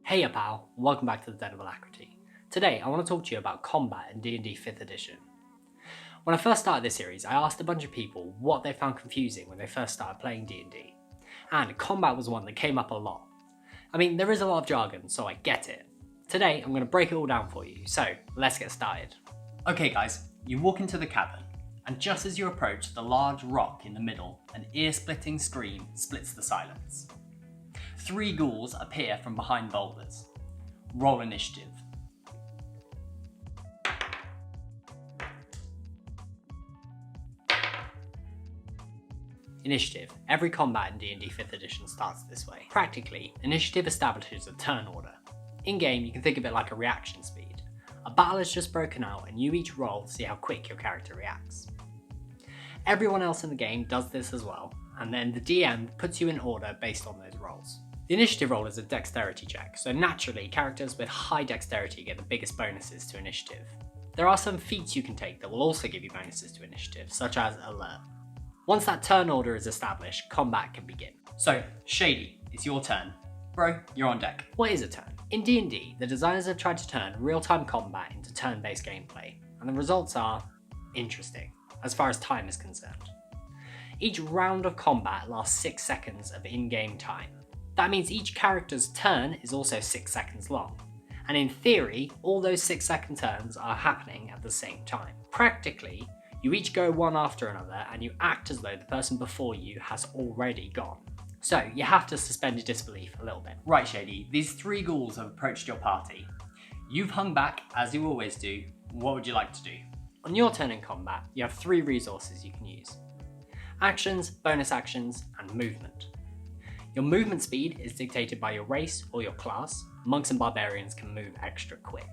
Hey pal, welcome back to the Den of Alacrity. Today I want to talk to you about combat in D&D 5th edition. When I first started this series, I asked a bunch of people what they found confusing when they first started playing D&D, and combat was one that came up a lot. I mean, there is a lot of jargon, so I get it. Today I'm going to break it all down for you, so let's get started. Okay guys, you walk into the cavern, and just as you approach the large rock in the middle, an ear-splitting scream splits the silence. 3 ghouls appear from behind boulders. Roll initiative. Initiative. Every combat in D&D 5th edition starts this way. Practically, initiative establishes a turn order. In-game, you can think of it like a reaction speed. A battle has just broken out and you each roll to see how quick your character reacts. Everyone else in the game does this as well, and then the DM puts you in order based on those rolls. The initiative roll is a dexterity check, so naturally characters with high dexterity get the biggest bonuses to initiative. There are some feats you can take that will also give you bonuses to initiative, such as alert. Once that turn order is established, combat can begin. So, Shady, it's your turn. Bro, you're on deck. What is a turn? In D&D, the designers have tried to turn real-time combat into turn-based gameplay, and the results are interesting, as far as time is concerned. Each round of combat lasts 6 seconds of in-game time. That means each character's turn is also 6 seconds long, and in theory, all those 6-second turns are happening at the same time. Practically, you each go one after another and you act as though the person before you has already gone. So you have to suspend your disbelief a little bit. Right, Shady, these 3 ghouls have approached your party. You've hung back, as you always do. What would you like to do? On your turn in combat, you have 3 resources you can use. Actions, bonus actions, and movement. Your movement speed is dictated by your race or your class. Monks and barbarians can move extra quick.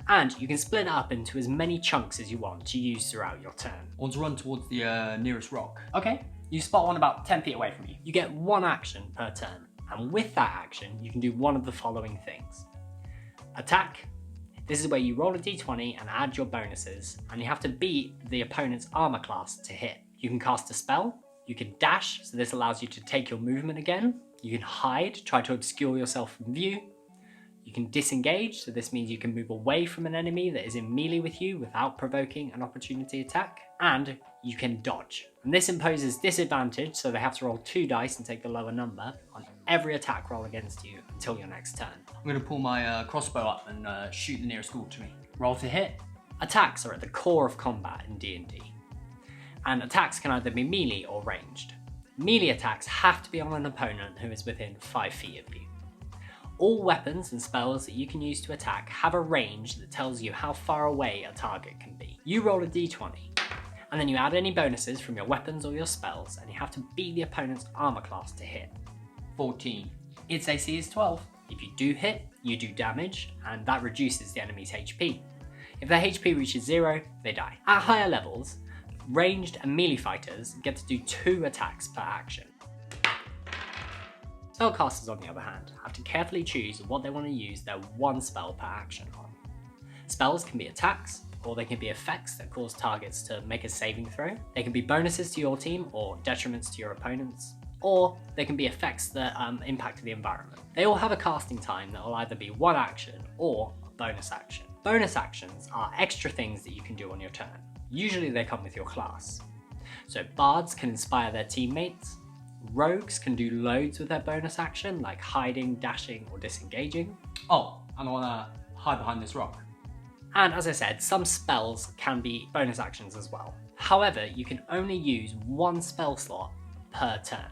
And you can split it up into as many chunks as you want to use throughout your turn. I want to run towards the nearest rock. Okay, you spot one about 10 feet away from you. You get 1 action per turn, and with that action, you can do one of the following things. Attack. This is where you roll a d20 and add your bonuses, and you have to beat the opponent's armor class to hit. You can cast a spell. You can dash, so this allows you to take your movement again. You can hide, try to obscure yourself from view. You can disengage, so this means you can move away from an enemy that is in melee with you without provoking an opportunity attack. And you can dodge. And this imposes disadvantage, so they have to roll 2 dice and take the lower number on every attack roll against you until your next turn. I'm going to pull my crossbow up and shoot the nearest ghoul to me. Roll to hit. Attacks are at the core of combat in D&D. And attacks can either be melee or ranged. Melee attacks have to be on an opponent who is within 5 feet of you. All weapons and spells that you can use to attack have a range that tells you how far away a target can be. You roll a d20, and then you add any bonuses from your weapons or your spells, and you have to beat the opponent's armor class to hit. 14. Its AC is 12. If you do hit, you do damage, and that reduces the enemy's HP. If their HP reaches 0, they die. At higher levels, ranged and melee fighters get to do 2 attacks per action. Spellcasters, on the other hand, have to carefully choose what they want to use their 1 spell per action on. Spells can be attacks, or they can be effects that cause targets to make a saving throw. They can be bonuses to your team or detriments to your opponents, or they can be effects that impact the environment. They all have a casting time that will either be 1 action or a bonus action. Bonus actions are extra things that you can do on your turn. Usually they come with your class. So bards can inspire their teammates, rogues can do loads with their bonus action, like hiding, dashing, or disengaging. Oh, and I want to hide behind this rock. And as I said, some spells can be bonus actions as well. However, you can only use 1 spell slot per turn.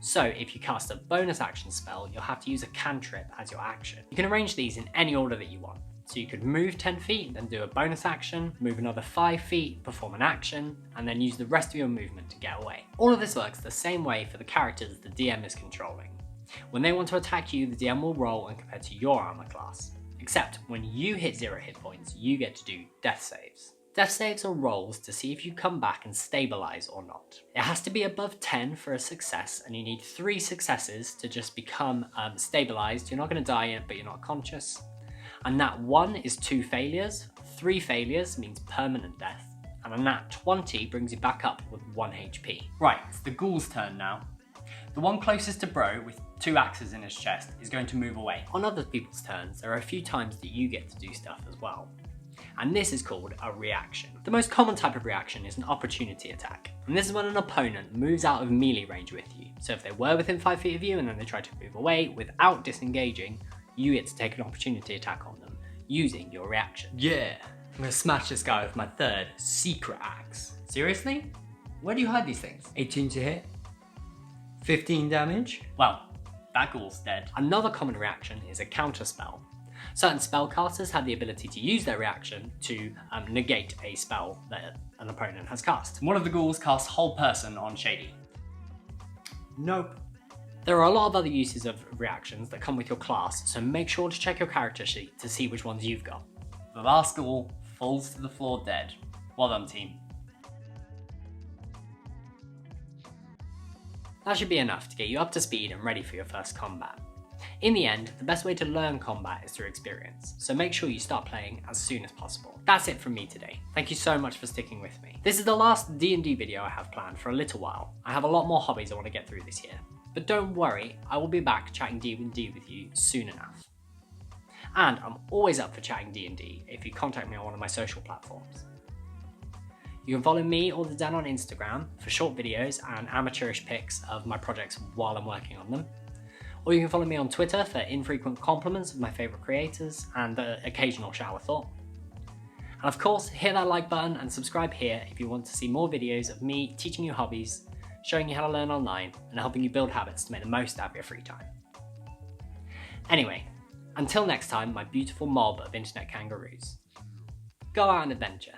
So if you cast a bonus action spell, you'll have to use a cantrip as your action. You can arrange these in any order that you want. So you could move 10 feet, then do a bonus action, move another 5 feet, perform an action, and then use the rest of your movement to get away. All of this works the same way for the characters the DM is controlling. When they want to attack you, the DM will roll and compare to your armor class. Except when you hit 0 hit points, you get to do death saves. Death saves are rolls to see if you come back and stabilize or not. It has to be above 10 for a success, and you need 3 successes to just become stabilized. You're not going to die, but you're not conscious. And nat 1 is 2 failures, 3 failures means permanent death, and a nat 20 brings you back up with 1 HP. Right, it's the ghoul's turn now. The one closest to Bro with 2 axes in his chest is going to move away. On other people's turns, there are a few times that you get to do stuff as well. And this is called a reaction. The most common type of reaction is an opportunity attack. And this is when an opponent moves out of melee range with you. So if they were within 5 feet of you and then they try to move away without disengaging, you get to take an opportunity attack on them using your reaction. Yeah, I'm gonna smash this guy with my 3rd secret axe. Seriously? Where do you hide these things? 18 to hit, 15 damage. Well, that ghoul's dead. Another common reaction is a counter spell. Certain spellcasters have the ability to use their reaction to negate a spell that an opponent has cast. One of the ghouls casts Whole Person on Shady. Nope. There are a lot of other uses of reactions that come with your class, so make sure to check your character sheet to see which ones you've got. The last ghoul falls to the floor dead. Well done, team. That should be enough to get you up to speed and ready for your first combat. In the end, the best way to learn combat is through experience, so make sure you start playing as soon as possible. That's it from me today. Thank you so much for sticking with me. This is the last D&D video I have planned for a little while. I have a lot more hobbies I want to get through this year. But don't worry, I will be back chatting D&D with you soon enough. And I'm always up for chatting D&D if you contact me on one of my social platforms. You can follow me or the Den on Instagram for short videos and amateurish pics of my projects while I'm working on them. Or you can follow me on Twitter for infrequent compliments of my favourite creators and the occasional shower thought. And of course, hit that like button and subscribe here if you want to see more videos of me teaching you hobbies, showing you how to learn online, and helping you build habits to make the most out of your free time. Anyway, until next time, my beautiful mob of internet kangaroos. Go out and adventure.